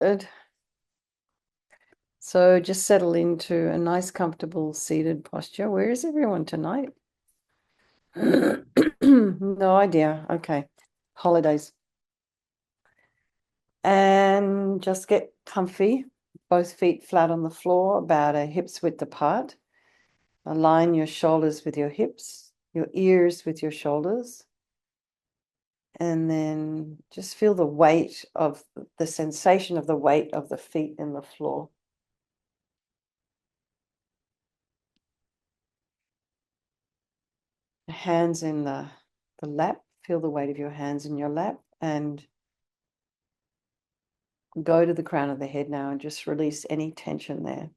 Good. So just settle into a nice, comfortable seated posture. Where is everyone tonight? No idea. Okay. Holidays. And just get comfy. Both feet flat on the floor, about a hip's width apart. Align your shoulders with your hips, your ears with your shoulders. And then just feel the weight of the sensation of the weight of the feet in the floor. Hands in the lap. Feel the weight of your hands in your lap and go to the crown of the head now and just release any tension there.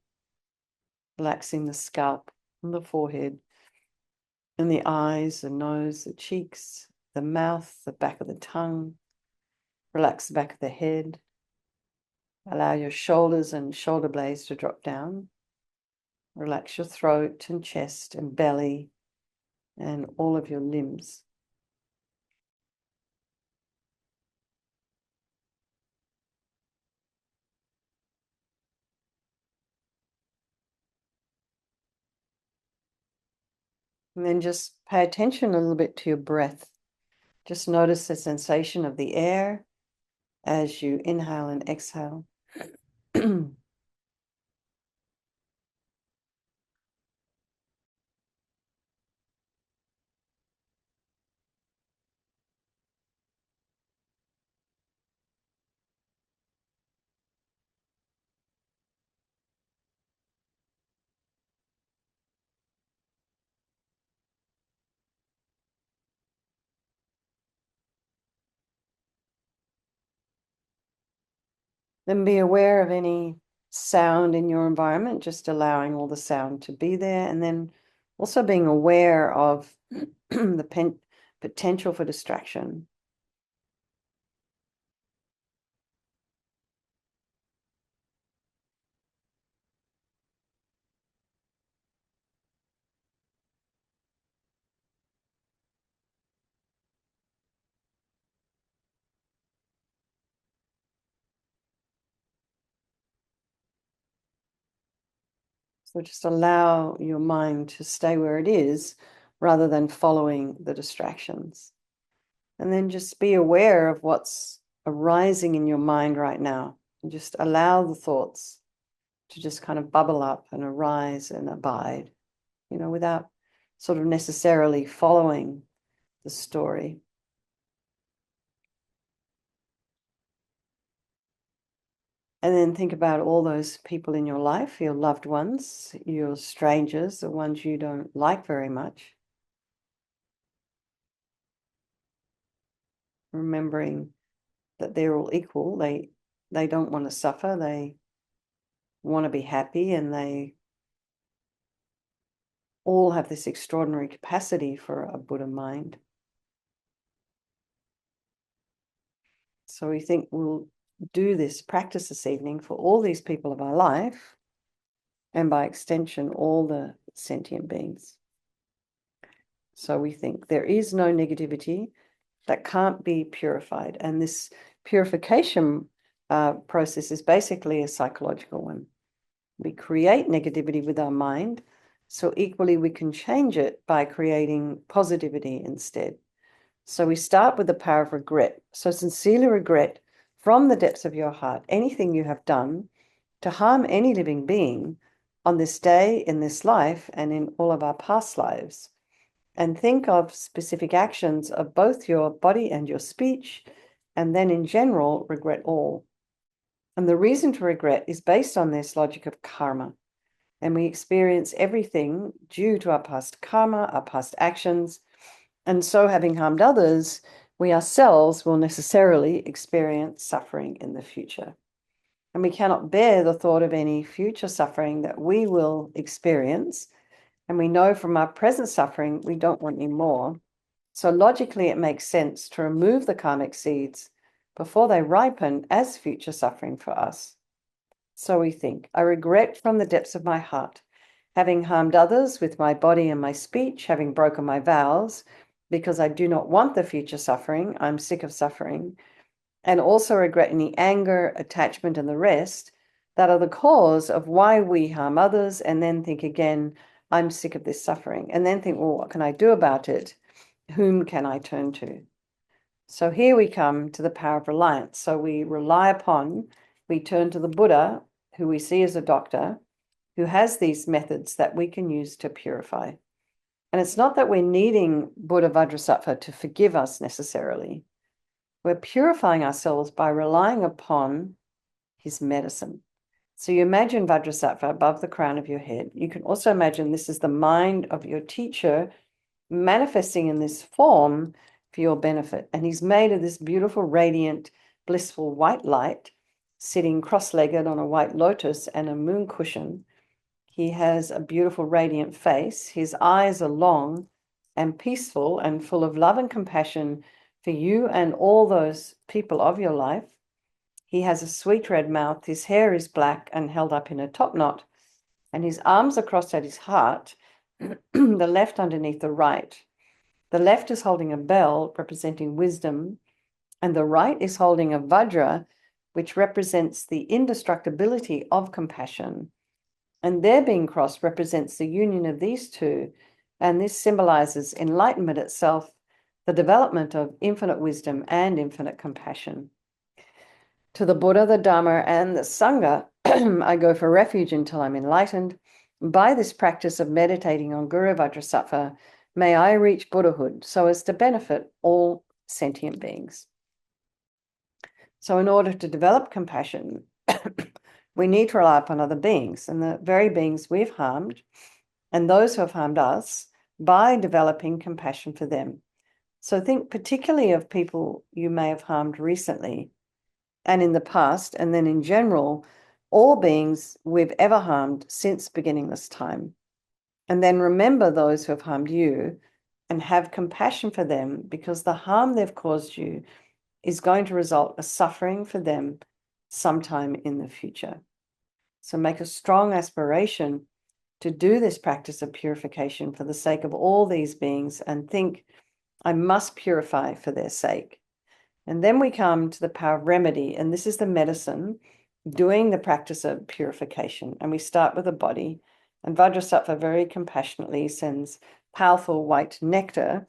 Relaxing the scalp and the forehead and the eyes, the nose, the cheeks, the mouth, the back of the tongue. Relax the back of the head. Allow your shoulders and shoulder blades to drop down. Relax your throat and chest and belly and all of your limbs. And then just pay attention a little bit to your breath. Just notice the sensation of the air as you inhale and exhale. Then be aware of any sound in your environment, just allowing all the sound to be there, and then also being aware of the potential for distraction. So just allow your mind to stay where it is rather than following the distractions. And then just be aware of what's arising in your mind right now. And just allow the thoughts to just kind of bubble up and arise and abide, without sort of necessarily following the story. And then think about all those people in your life, your loved ones, your strangers, the ones you don't like very much. Remembering that they're all equal. They don't want to suffer. They want to be happy, and they all have this extraordinary capacity for a Buddha mind. So we think we'll do this practice this evening for all these people of our life, and by extension, all the sentient beings. So we think there is no negativity that can't be purified. And this purification process is basically a psychological one. We create negativity with our mind, so equally we can change it by creating positivity instead. So we start with the power of regret. So sincerely regret from the depths of your heart anything you have done to harm any living being on this day, in this life, and in all of our past lives. And think of specific actions of both your body and your speech, and then in general, regret all. And the reason to regret is based on this logic of karma. And we experience everything due to our past karma, our past actions. And so, having harmed others, we ourselves will necessarily experience suffering in the future. And we cannot bear the thought of any future suffering that we will experience. And we know from our present suffering, we don't want any more. So logically, it makes sense to remove the karmic seeds before they ripen as future suffering for us. So we think, I regret from the depths of my heart, having harmed others with my body and my speech, having broken my vows, because I do not want the future suffering. I'm sick of suffering. and also regret any anger, attachment, and the rest that are the cause of why we harm others, and then think again, I'm sick of this suffering, and then think, well, what can I do about it? Whom can I turn to? So here we come to the power of reliance. So we turn to the Buddha, who we see as a doctor, who has these methods that we can use to purify. And it's not that we're needing Buddha Vajrasattva to forgive us necessarily. We're purifying ourselves by relying upon his medicine. So you imagine Vajrasattva above the crown of your head. You can also imagine this is the mind of your teacher manifesting in this form for your benefit. And he's made of this beautiful, radiant, blissful white light, sitting cross-legged on a white lotus and a moon cushion. He has a beautiful, radiant face. His eyes are long and peaceful and full of love and compassion for you and all those people of your life. He has a sweet red mouth. His hair is black and held up in a top knot, and his arms are crossed at his heart, the left underneath the right. The left is holding a bell representing wisdom, and the right is holding a vajra, which represents the indestructibility of compassion. And their being crossed represents the union of these two, and this symbolizes enlightenment itself, the development of infinite wisdom and infinite compassion. To the Buddha, the Dharma, and the Sangha, I go for refuge until I'm enlightened. By this practice of meditating on Guru Vajrasattva, may I reach Buddhahood so as to benefit all sentient beings. So in order to develop compassion, we need to rely upon other beings and the very beings we've harmed and those who have harmed us by developing compassion for them. So think particularly of people you may have harmed recently and in the past, and then in general, all beings we've ever harmed since beginningless time. And then remember those who have harmed you and have compassion for them, because the harm they've caused you is going to result in suffering for them sometime in the future. So make a strong aspiration to do this practice of purification for the sake of all these beings, and think, I must purify for their sake. And then we come to the power of remedy, and this is the medicine doing the practice of purification. And we start with the body, and Vajrasattva very compassionately sends powerful white nectar,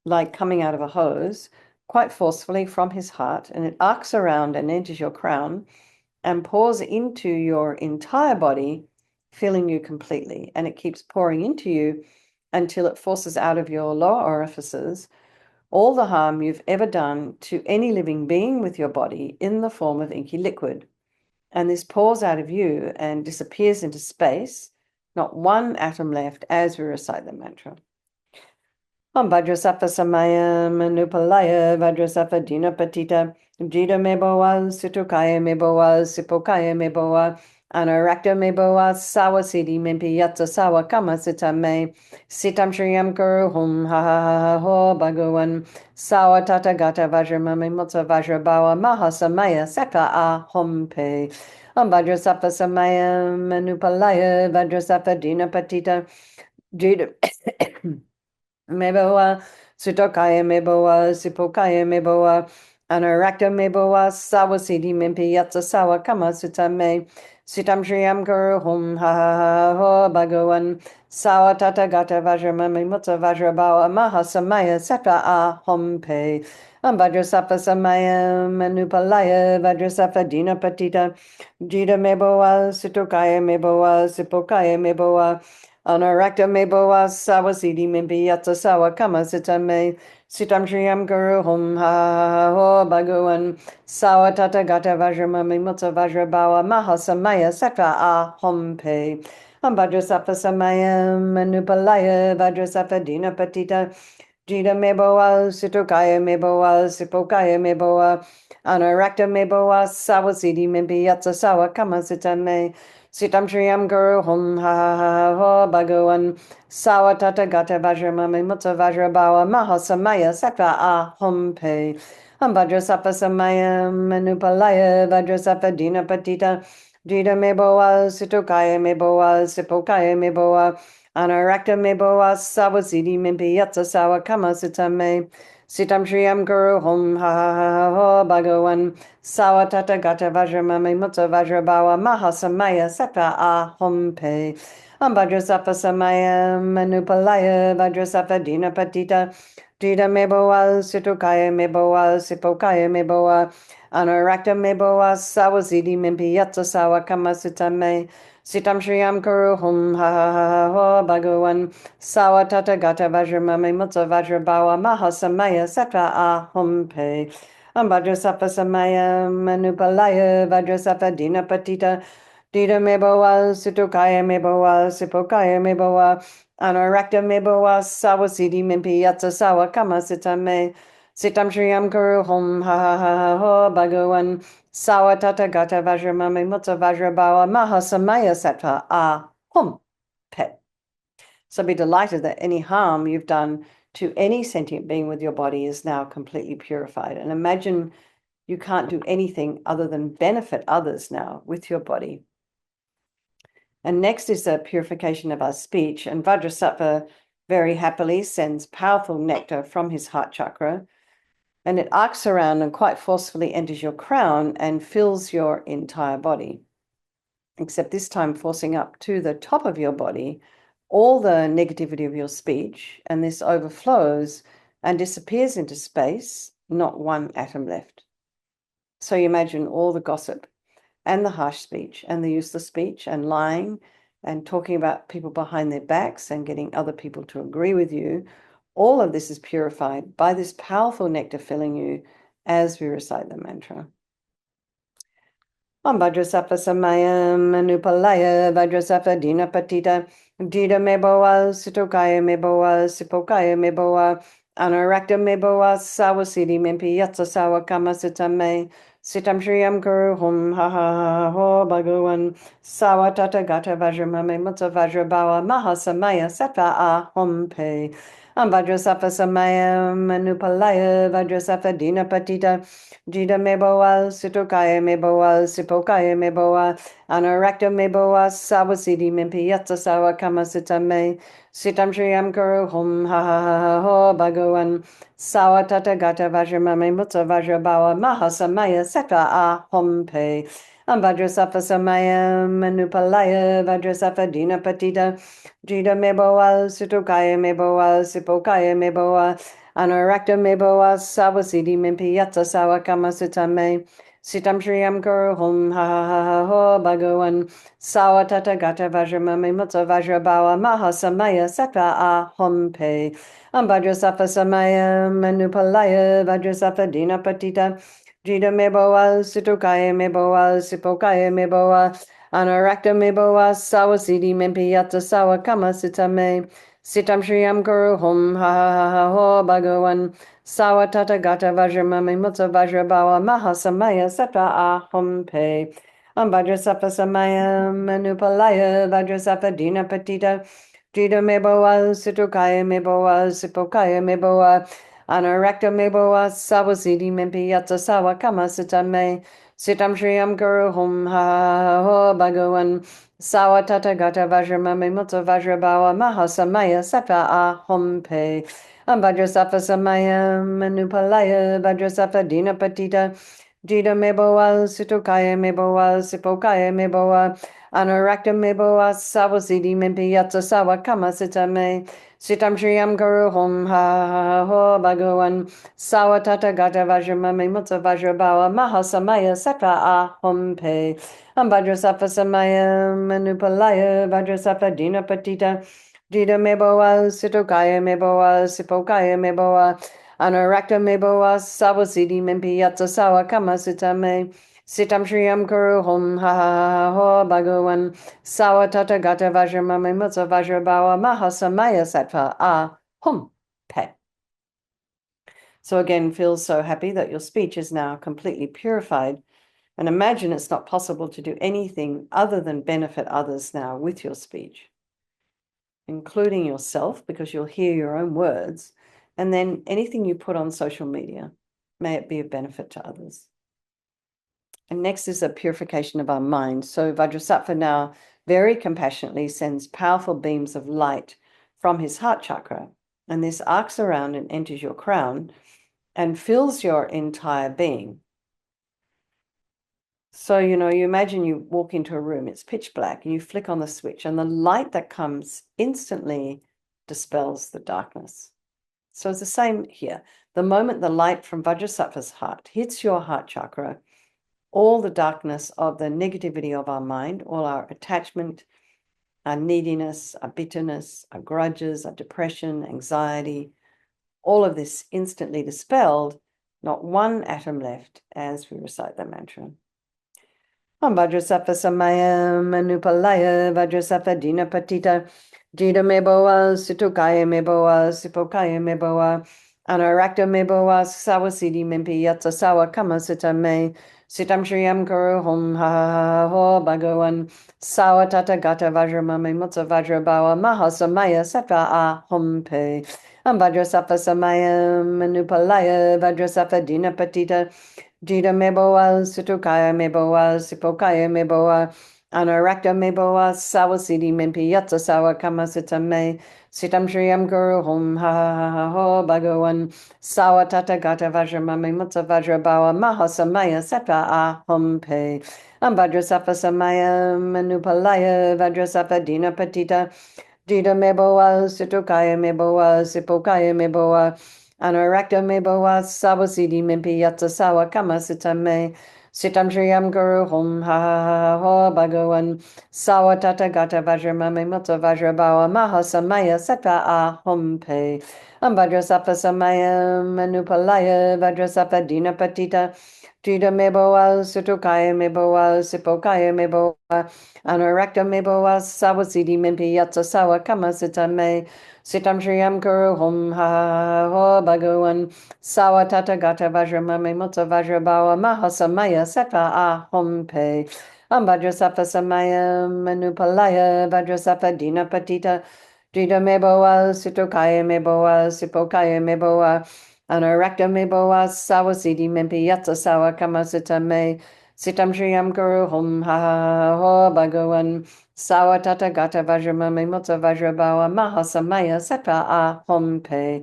like coming out of a hose, quite forcefully from his heart, and it arcs around and enters your crown and pours into your entire body, filling you completely. And it keeps pouring into you until it forces out of your lower orifices all the harm you've ever done to any living being with your body in the form of inky liquid. And this pours out of you and disappears into space, not one atom left, as we recite the mantra. Om Vajrasattva Samaya Manupalaya Vajrasattva Dinapatita Jita Meboa Sutukaya Meboa Sipokaya Meboa Anarakta Meboa Sawa Siddhi Mimpi Yatsa Sawa Kama Sita Me Sitam Shriyam Kuru Hum Ha Ha Ha Ho Bhagavan Sawa Tata Gata Vajramami Motsa Vajrabawa Maha Samaya Saka A Hom Pe Om Vajrasattva Samaya Manupalaya Vajrasattva Dinapatita Jita Meboa, Sutokaya Meboa, Sipokaya Meboa, Anarakta Meboa, Sawa Siddhi Mimpi Yatsa Sawa Kama Sutta Me, Sitam Shriyam Guru Hum Ha Ha Ha Ho Bhagavan, Sawa Tata Gata Vajramami Mutsa Vajrabawa Maha Samaya Satra A Hom Pe, Vajrasattva Samaya Manupalaya, Vajrasattva Dinapatita, Jita Meboa, Sutokaya Meboa, Sipokaya Meboa, Anarakta Meboa Sawa Siddhi Mimpi Yatsa Sawa Kama Sita Me Sitam Shriyam Guru Hum Ha Ha Ho Bhagavan Sawa Tata Gata Vajramami Mutsa Vajrabawa Maha Samaya Satra A Hom Pe Vajrasattva Samaya Manupalaya Vajrasattva Dinapatita Jita Meboa Sitokaya Meboa Sipokaya Meboa Anarakta Meboa Sawa Siddhi Mimpi Yatsa Sawa Kama Sita Me Sitam Shriyam Guru Hum Ha Ha Ha Ho Bhagavan Sawa Tata Gata Vajramami Mutsa Vajrabawa Maha Samaya Satra A Hom Pe Vajrasattva Samaya Manupalaya Vajrasattva Dinapatita Jita Meboa Sitokaya Meboa Sipokaya Meboa Anarakta Meboa Sawa Siddhi Mimpi Yatsa Sawa Kama Sita Me Sitam Shriyam Guru Hum Ha Ha Ha Ho Bhagavan Sawa Tata Gata Vajra Mame Mutta Vajra Bhawa Maha Samaya Sata Ah Hum Pe Vajrasafa Samaya Manupalaya Vajrasafa Dina Patita Dita Meboa Situkaya Meboa Sipokaya Meboa Anarakta Meboa Sawazidi Mimpi Yatsa Sawa Kamasitame Sitam Shriyam Kuru Hum Ha Ha Ha Ho Bhagavan Sawa Tata Gata Vajra Mame Mutta Vajra Bhawa Maha Samaya Satra Ah Hum Pe Vajrasafa Samaya Manupalaya Vajrasafa Dina Patita Dita Meboa Situkaya Meboa Sipokaya Meboa Anarakta Meboa Sawasidi Mimpi Yatsa Sawa Kamasitame Sitam Shriyam Kuru Hum Ha Ha Ha Ho Bhagavan Sawa Tata Gata Vajra Mame Mutta Vajra Bhawa Maha Samaya Sattva Ah Hum Pet. So be delighted that any harm you've done to any sentient being with your body is now completely purified. And imagine you can't do anything other than benefit others now with your body. And next is the purification of our speech. And Vajrasattva very happily sends powerful nectar from his heart chakra, and it arcs around and quite forcefully enters your crown and fills your entire body, except this time forcing up to the top of your body all the negativity of your speech, and this overflows and disappears into space, not one atom left. So you imagine all the gossip and the harsh speech and the useless speech and lying and talking about people behind their backs and getting other people to agree with you. All of this is purified by this powerful nectar filling you as we recite the mantra. Om Vajrasattva Samayam Manupalaya Vajrasattva Dina Patita Dita Meboa Sitokaya Meboa Sipokaya Meboa Anarakta Meboa Sawasidi Mimpi Yatsa Sawa Kamasitame Sitam Shriyam Guru Hum Ha Ha Ha Ho Bhagavan Sawa Tata Gata Vajra Mame Mutta Vajra Bhawa Maha Samaya Sattva Ah Hum Pe Vajrasattva Samaya Manupalaya Vajrasattva Dina Patita Jida Meboa Sitokaya Meboa Sipokaya Meboa Anarakta Meboa Sawasidi Mimpi Yatsa Sawa Kamasitame Sitam Shriyam Guru Hum Ha Ha Ha Ho Bhagavan Sawa Tata Gata Vajra Mame Mutta Vajra Bhawa Maha Samaya Sattva Ah Hum Pe Vajrasattva Samaya Manupalaya Vajrasattva Dina Patita Jida Meboa Sitokaya Meboa Sipokaya Meboa Anarakta Meboa Sawasidi Mimpi Yatsa Sawa Kamasitame Sitam Shriyam Guru Hum Ha Ha Ha Ho Bhagavan Sawa Tata Gata Vajra Mame Mutta Vajra Bhawa Maha Samaya Sattva Ah Hum Pe Vajrasattva Samaya Manupalaya Vajrasattva Dina Patita Jida Meboa Sitokaya Meboa Sipokaya Meboa Anarakta Meboa Sawasidi Mimpi Yatsa Sawa Kamasitame Sitam Shriyam Guru Hum Ha Ha Ha Ho Bhagavan Sawa Tata Gata Vajra Mame Mutta Vajra Bhawa Maha Samaya Sattva Ah Hum Pe Vajrasattva Samaya Manupalaya Vajrasattva Dina Patita Jida Meboa Sitokaya Meboa Sipokaya Meboa Anarakta Meboa Sawasidi Mimpi Yatsa Sawa Kamasitame Sitam Shriyam Guru Hum Ha Ha Ho Bhagavan Sawa Tata Gata Vajra Mame Mutta Vajra Bhawa Maha Samaya Sattva Ah Hum Pe Vajrasattva Samaya Manupalaya Vajrasattva Dina Patita Jida Meboa Sitokaya Meboa Sipokaya Meboa Anarakta Meboa Sawasidi Mimpi Yatsa Sawa Kamasitame Sitam Shriyam Guru Hum Ha Ha Ho Bhagavan Sawa Tata Gata Vajra Mame Mutta Vajra Bhawa Maha Samaya Sattva Ah Hum Pe Vajrasattva Samaya Manupalaya Vajrasattva Dina Patita Jida Meboa Sitokaya Meboa Sipokaya Meboa Anarakta Meboa Sawasidi Mimpi Yatsa Sawa Kamasitame Sitam Shriyam Guru Hum Ha Ha Ho Bhagavan Sawa Tata Gata Vajra Mame Mutta Vajra Bhawa Maha Samaya Sattva Ah Hum Pet. So again, feel so happy that your speech is now completely purified. And imagine it's not possible to do anything other than benefit others now with your speech, including yourself, because you'll hear your own words, and then anything you put on social media, may it be of benefit to others. And next is a purification of our mind. So Vajrasattva now very compassionately sends powerful beams of light from his heart chakra, and this arcs around and enters your crown, and fills your entire being. So, you imagine you walk into a room, it's pitch black, and you flick on the switch, and the light that comes instantly dispels the darkness. So it's the same here. The moment the light from Vajrasattva's heart hits your heart chakra, all the darkness of the negativity of our mind, all our attachment, our neediness, our bitterness, our grudges, our depression, anxiety, all of this instantly dispelled, not one atom left as we recite the mantra. Vajrasattva samaya manupalaya Vajrasattva dinapatita Jida meboa situkaya meboa sipokaya meboa anarakta meboa sawasidi mimpi yatsa sawa kama sita me sitam shriyam kuru hum ha ha ho bhagavan sawa tata gata vajramame mutsa vajrabawa mahasamaya sattva a hum pe Vajrasattva samaya manupalaya Vajrasattva dinapatita Jida meboa, situkaya meboa, sipokaya meboa, anarakta meboa, sawasidi mimpi yatsa sawa kamasita me, sitam shriyam guru hum ha ha ha ho bhagavan, sawa tata gata vajramame mutsa vajrabawa mahasamaya sattva a hum pe. Vajrasattva samaya manupalaya, Vajrasattva dinapatita, Jida meboa, situkaya meboa, sipokaya meboa, Anarakta meboa sawasidi mimpi yatsa sawa kama sitam me sitam shriyam guru hum ha ha ha ho bhagavan sawa tata gata vajramame mutsa vajrabawa mahasamaya sattva a hum pe Vajrasattva samaya manupalaya Vajrasattva dinapatita Jida meboa sutukaya meboa sipokaya meboa Anarakta meboa sawasidi mimpi yatsa sawa kama sitam me Sitam shriyam guru hum ha ha ho bhagavan sawa tata gata vajramame mutsa vajrabawa mahasamaya sattva a hum pe Vajrasattva samaya manupalaya Vajrasattva dinapatita Jida meboa situkaya meboa sipokaya meboa anarakta meboa sawasidi mimpi yatsa sawa kamasita me sitam shriyam guru hum ha ha ho bhagavan sawa tata gata vajramame mutsa vajrabawa mahasamaya sattva a hum pe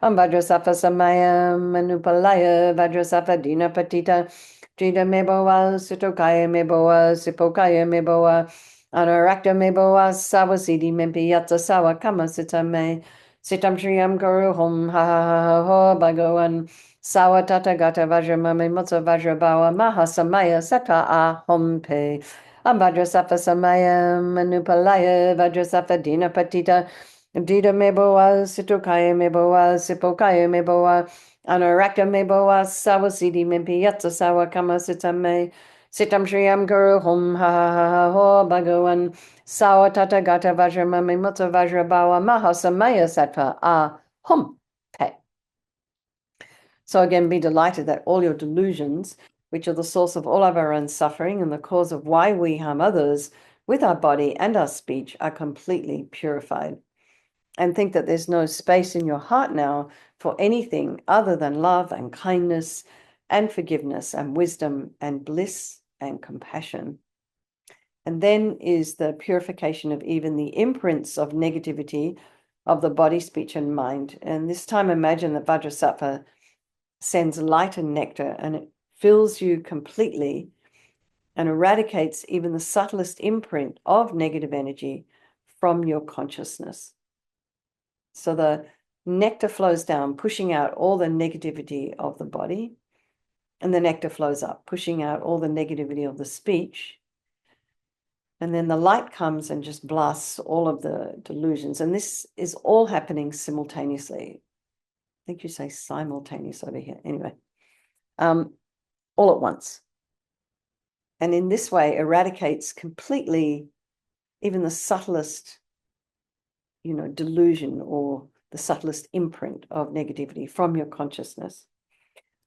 Vajrasattva samaya manupalaya Vajrasattva dinapatita Jida meboa situkaya meboa sipokaya meboa anarakta meboa sawasidi mimpi yatsa sawa kamasita me sitam shriyam guru hum ha ha ha ho bhagavan sawa tata gata vajramame mutsa vajrabawa mahasamaya sattva a hum pe Vajrasattva samaya manupalaya Vajrasattva dinapatita Jida meboa situkaya meboa sipokaya meboa anarakta meboa sawasidi mimpi yatsa sawa kamasita me sitam shriyam guru hum ha ha ha ho bhagavan sawa tata gata vajramame mutsa vajrabawa mahasamaya sattva a hum pe. So again, be delighted that all your delusions, which are the source of all of our own suffering and the cause of why we harm others with our body and our speech, are completely purified. And think that there's no space in your heart now for anything other than love and kindness and forgiveness and wisdom and bliss and compassion. And then is the purification of even the imprints of negativity of the body, speech, and mind. And this time imagine that Vajrasattva sends light and nectar, and it fills you completely and eradicates even the subtlest imprint of negative energy from your consciousness. So the nectar flows down, pushing out all the negativity of the body, and the nectar flows up, pushing out all the negativity of the speech. And then the light comes and just blasts all of the delusions. And this is all happening simultaneously. I think you say simultaneous over here. Anyway, all at once. And in this way, eradicates completely even the subtlest, delusion or the subtlest imprint of negativity from your consciousness.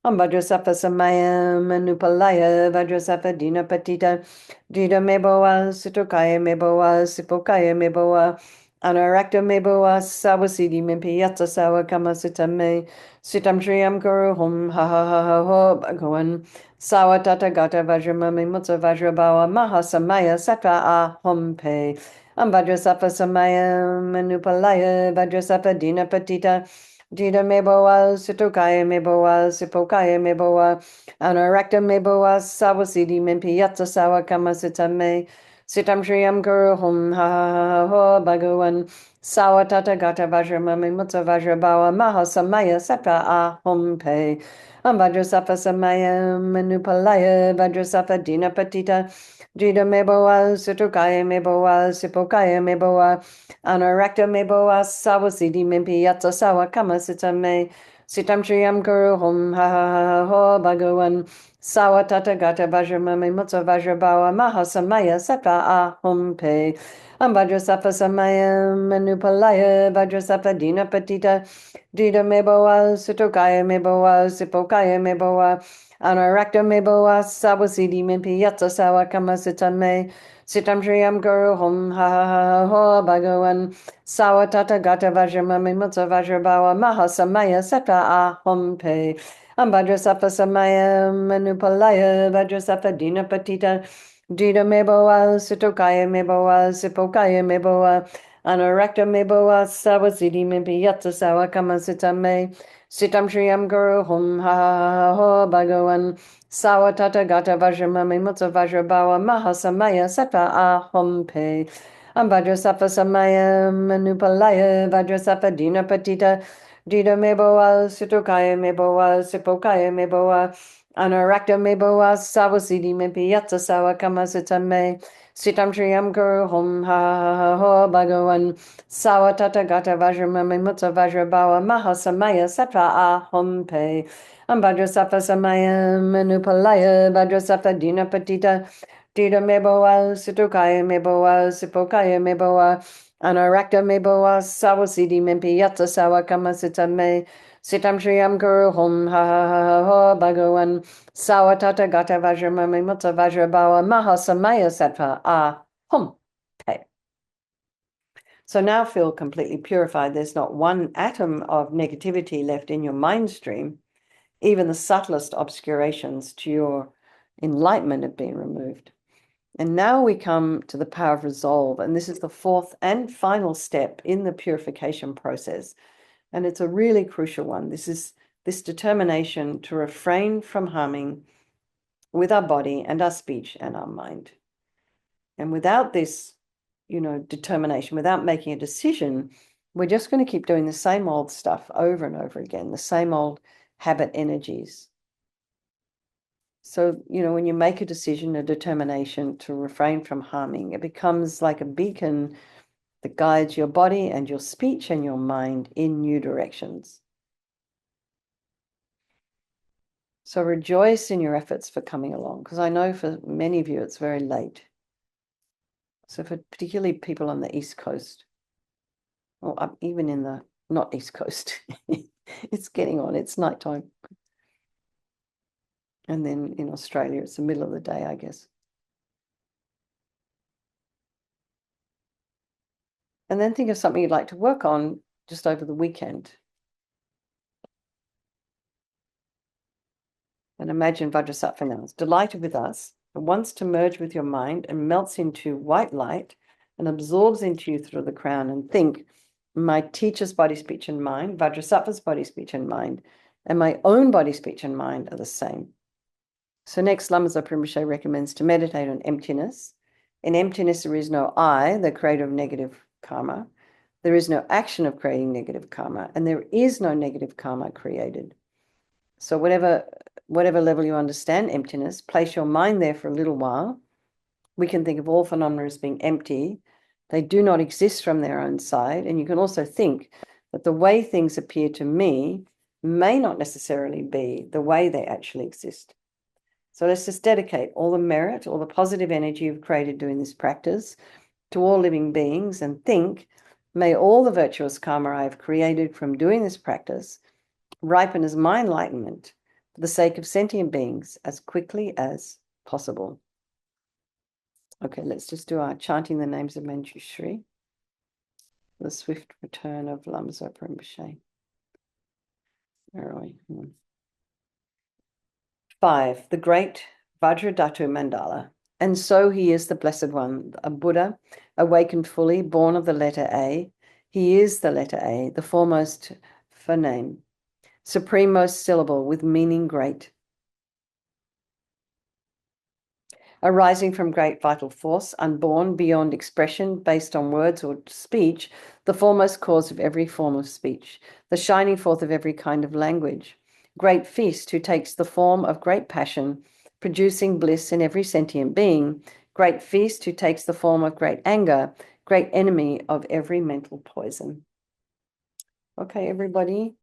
Vajrasattva samaya manupalaya Vajrasattva dinapatita Jida meboa situkaya meboa sipokaya meboa anarakta meboa sawasidi mimpi yatsa sawa kamasita me sitam shriyam guru hum ha ha ha ha ho bhagavan sawa tata gata vajramame mutsa vajrabawa mahasamaya sattva a hum pe Vajrasattva samaya manupalaya Vajrasattva dinapatita Jida meboa, Sitokaya meboa, Sipokaya meboa, Anarakta meboa, Sawasidi Mimpi Yatsa Sawa Kamasita me, Sitam Shriyam Guru Hum Ha Ha Ha Bhagawan, Sawa Tata Gata Vajra Mami Mutta Vajra Bawa Maha Samaya Sata Ahum Pe, Vajrasafa Samaya Manupalaya, Vajrasafa Dina Patita, Jida meboa, Sitokaya meboa, Sipokaya meboa, Anarakta meboa, Sawasidi Mimpi Yatsa Sawa Kamasita me, Sitam Shriyam Guru Hum Ha Ha Ha Ha Bhagawan, Sawa Tata Gata Vajra Mami Mutta Vajra Bawa Maha Samaya Sata Ahum Pe, Vajrasafa Samaya Manupalaya, Vajrasafa Dina Patita, Jida meboa, Sitokaya meboa, Sipokaya meboa, Anarakta meboa, Sawasidi Mimpi Yatsa Sawa Kamasita me, Sitam Shriyam Guru Hum Ha Ha Ha Ha Bhagawan, Sawa Tata Gata Vajra Mami Mutta Vajra Bawa Maha Samaya Sata Ahum Pe, Vajrasafa Samaya Manupalaya, Vajrasafa Dina Patita, Jida meboa, Sitokaya meboa, Sipokaya meboa, Anarakta meboa, Sawasidi Mimpi Yatsa Sawa Kamasita me, Sitam Shriyam Guru Hum Ha Ha Ha Bhagawan, Sawa Tata Gata Vajra Mami Mutta Vajra Bawa Maha Samaya Sata Ahum Pe, Vajrasafa Samaya Manupalaya, Vajrasafa Dina Patita, Jida meboa, Sitokaya meboa, Sipokaya meboa, Anarakta meboa, Sawasidi Mimpi Yatsa Sawa Kamasita me, Sitam Shriyam Guru Hum Ha Ha Ha Bhagawan, Sawa Tata Gata Vajra Mami Mutta Vajra Bawa Maha Samaya Sata Ahum Pe, Vajrasafa Samaya Manupalaya, Vajrasafa Dina Patita, Jida meboa, Sitokaya meboa, Sipokaya meboa, Anarakta meboa, Sawasidi Mimpi Yatsa Sawa Kamasita me, Sitam Shriyam Guru Hum Ha Ha Ha Ha Bhagawan, Sawa Tata Gata Vajra Mami Mutta Vajra Bawa Maha Samaya Sattva Ahum Pe. So now feel completely purified. There's not one atom of negativity left in your mind stream. Even the subtlest obscurations to your enlightenment have been removed. And now we come to the power of resolve. And this is the fourth and final step in the purification process. And it's a really crucial one. This is this determination to refrain from harming with our body and our speech and our mind. And without this, determination, without making a decision, we're just going to keep doing the same old stuff over and over again, the same old habit energies. So, when you make a decision, a determination to refrain from harming, it becomes like a beacon that guides your body and your speech and your mind in new directions. So rejoice in your efforts for coming along, because I know for many of you it's very late. So for particularly people on the East Coast, or even in the not East Coast, it's getting on, it's nighttime. And then in Australia, it's the middle of the day, I guess. And then think of something you'd like to work on just over the weekend. And imagine Vajrasattva now is delighted with us and wants to merge with your mind and melts into white light and absorbs into you through the crown. And think, my teacher's body, speech, and mind, Vajrasattva's body, speech, and mind, and my own body, speech, and mind are the same. So next, Lama Zopa Rinpoche recommends to meditate on emptiness. In emptiness, there is no I, the creator of negative karma. There is no action of creating negative karma, and there is no negative karma created. So whatever level you understand emptiness, place your mind there for a little while. We can think of all phenomena as being empty. They do not exist from their own side. And you can also think that the way things appear to me may not necessarily be the way they actually exist. So let's just dedicate all the merit, all the positive energy you've created doing this practice to all living beings and think, may all the virtuous karma I have created from doing this practice ripen as my enlightenment for the sake of sentient beings as quickly as possible. Okay, let's just do our chanting the names of Manjushri, the swift return of Lama Zopa Rinpoche. Where are we? 5, the great Vajradhatu Mandala. And so he is the Blessed One, a Buddha, awakened fully, born of the letter A. He is the letter A, the foremost for name. Suprememost syllable with meaning great. Arising from great vital force, unborn, beyond expression, based on words or speech, the foremost cause of every form of speech, the shining forth of every kind of language. Great feast who takes the form of great passion, producing bliss in every sentient being. Great feast who takes the form of great anger, great enemy of every mental poison. Okay, everybody.